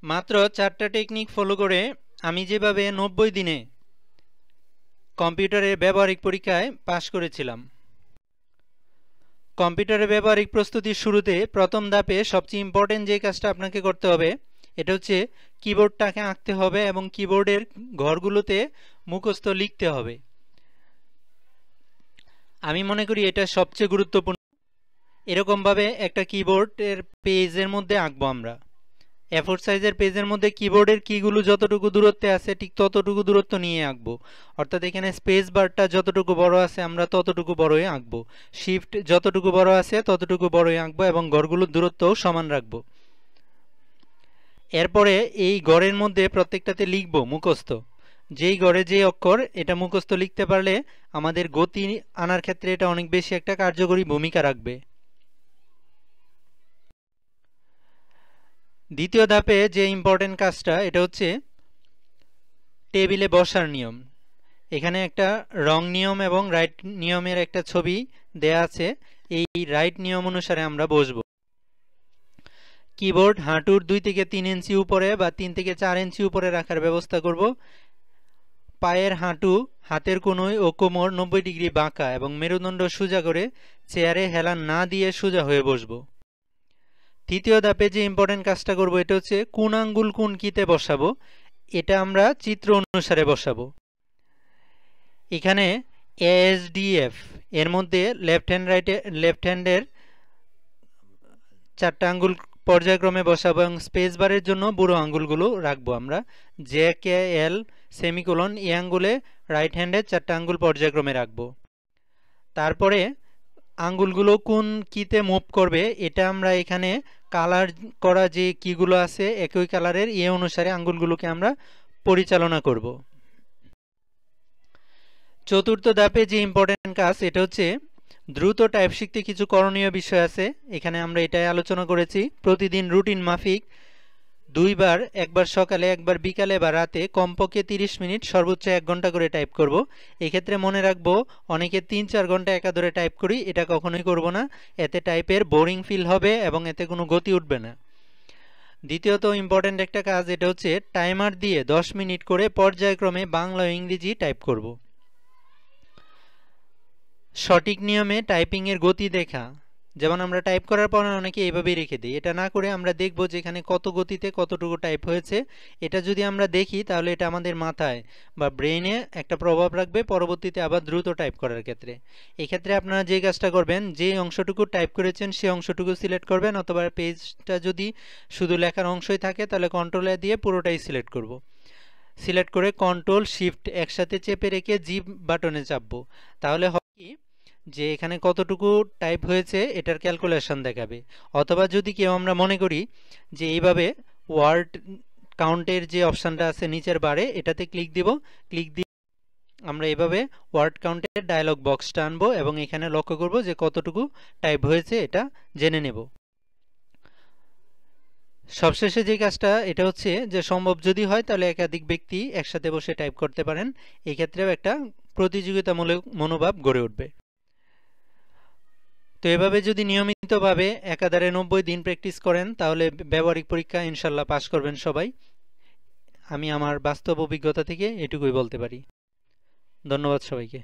মাত্র 4টা technique follow করে আমি যেভাবে 90 দিনে কম্পিউটারের ব্যবহারিক পরীক্ষায় পাশ করেছিলাম। কম্পিউটারের ব্যবহারিক প্রস্তুতির শুরুতে প্রথম ধাপে সবচেয়ে ইম্পর্টেন্ট যে কাজটা আপনাকে করতে হবে এটা হচ্ছে কিবোর্ডটাকে আঁকতে হবে এবং কিবোর্ডের ঘরগুলোতে মুখস্থ লিখতে হবে। আমি মনে করি এটা সবচেয়ে গুরুত্বপূর্ণ। এরকমভাবে একটা কিবোর্ডের পেজের মধ্যে আঁকবো আমরা। A4 সাইজের পেজের মধ্যে কিবোর্ডের কিগুলো যতটুকু দূরত্বে আছে ঠিক ততটুকু দূরত্ব নিয়ে আঁকবো। অর্থাৎ এখানে স্পেস বারটা যতটুকু বড় আছে আমরা ততটুকু বড়ই আঁকবো, শিফট যতটুকু বড় আছে ততটুকু বড়ই আঁকবো এবং ঘরগুলোর দূরত্বও সমান রাখবো। এরপরে এই ঘরের মধ্যে প্রত্যেকটাতে লিখবো মুখস্থ, যেই ঘরে যে অক্ষর এটা মুখস্থ লিখতে পারলে আমাদের গতি আনার ক্ষেত্রে এটা অনেক বেশি একটা কার্যকরী ভূমিকা রাখবে। দ্বিতীয় ধাপে যে ইম্পর্টেন্ট কাজটা এটা হচ্ছে টেবিলে বসার নিয়ম। এখানে একটা রং নিয়ম এবং রাইট নিয়মের একটা ছবি দেয়া আছে। এই রাইট নিয়ম অনুসারে আমরা বসবো। কিবোর্ড হাঁটুর 2 থেকে 3 ইঞ্চি উপরে বা 3 থেকে 4 ইঞ্চি উপরে রাখার ব্যবস্থা করব। পায়ের হাঁটু, হাতের কনুই ও কোমর 90 ডিগ্রি বাঁকা এবং মেরুদণ্ড সোজা করে চেয়ারে হেলান না দিয়ে সোজা হয়ে বসবো। তৃতীয় ধাপে যে ইম্পর্টেন্ট কাজটা করব এটা হচ্ছে কোন আঙ্গুল কোন কিতে বসাবো, এটা আমরা চিত্র অনুসারে বসাবো। এখানে ASDF এর মধ্যে লেফট হ্যান্ডের 4টা আঙ্গুল পর্যায়ক্রমে বসাবো এবং স্পেস বারের জন্য বুড়ো আঙ্গুলগুলো রাখবো আমরা। JKL সেমিকোলন এই আঙ্গুলে রাইট হ্যান্ডের 4টা আঙ্গুল পর্যায়ক্রমে রাখবো। তারপরে আঙ্গুলগুলো কোন কিতে মুভ করবে এটা আমরা এখানে কালার করা যে কিগুলো আছে একই কালারের এ অনুসারে আঙ্গুলগুলোকে আমরা পরিচালনা করব। চতুর্থ ধাপে যে ইম্পর্টেন্ট কাজ এটা হচ্ছে দ্রুত টাইপ শিখতে কিছু করণীয় বিষয় আছে। এখানে আমরা এটাই আলোচনা করেছি। প্রতিদিন রুটিন মাফিক 2 বার, একবার সকালে একবার বিকালে বা রাতে কমপক্ষে 30 মিনিট সর্বোচ্চ 1 ঘন্টা করে টাইপ করব। এক্ষেত্রে মনে রাখবো অনেকে 3-4 ঘন্টা একা ধরে টাইপ করি, এটা কখনোই করব না। এতে টাইপের বোরিং ফিল হবে এবং এতে কোনো গতি উঠবে না। দ্বিতীয়ত ইম্পর্টেন্ট একটা কাজ এটা হচ্ছে টাইমার দিয়ে 10 মিনিট করে পর্যায়ক্রমে বাংলা ও ইংরেজি টাইপ করব। সঠিক নিয়মে টাইপিংয়ের গতি দেখা, যেমন আমরা টাইপ করার পর অনেকে এইভাবেই রেখে দিই। এটা না করে আমরা দেখব যে এখানে কত গতিতে কতটুকু টাইপ হয়েছে। এটা যদি আমরা দেখি তাহলে এটা আমাদের মাথায় বা ব্রেইনে একটা প্রভাব রাখবে পরবর্তীতে আবার দ্রুত টাইপ করার ক্ষেত্রে। এক্ষেত্রে আপনারা যে কাজটা করবেন, যে অংশটুকু টাইপ করেছেন সেই অংশটুকু সিলেক্ট করবেন, অথবা পেজটা যদি শুধু লেখার অংশই থাকে তাহলে কন্ট্রোল এ দিয়ে পুরোটাই সিলেক্ট করব। সিলেক্ট করে কন্ট্রোল শিফট একসাথে চেপে রেখে জি বাটনে চাপবো। তাহলে হয় কি যে এখানে কতটুকু টাইপ হয়েছে এটার ক্যালকুলেশন দেখাবে। অথবা যদি কেউ আমরা মনে করি যে এইভাবে ওয়ার্ড কাউন্টের যে অপশানটা আছে নিচের বারে এটাতে ক্লিক দিব, ক্লিক দিয়ে আমরা এভাবে ওয়ার্ড কাউন্টের ডায়লগ বক্সটা আনবো এবং এখানে লক্ষ্য করব যে কতটুকু টাইপ হয়েছে এটা জেনে নেব। সবশেষে যে কাজটা এটা হচ্ছে যে সম্ভব যদি হয় তাহলে একাধিক ব্যক্তি একসাথে বসে টাইপ করতে পারেন। এই ক্ষেত্রেও একটা প্রতিযোগিতামূলক মনোভাব গড়ে উঠবে। তো এভাবে যদি নিয়মিতভাবে একাধারে 90 দিন প্র্যাকটিস করেন তাহলে ব্যবহারিক পরীক্ষা ইনশাল্লাহ পাস করবেন সবাই। আমি আমার বাস্তব অভিজ্ঞতা থেকে এটুকুই বলতে পারি। ধন্যবাদ সবাইকে।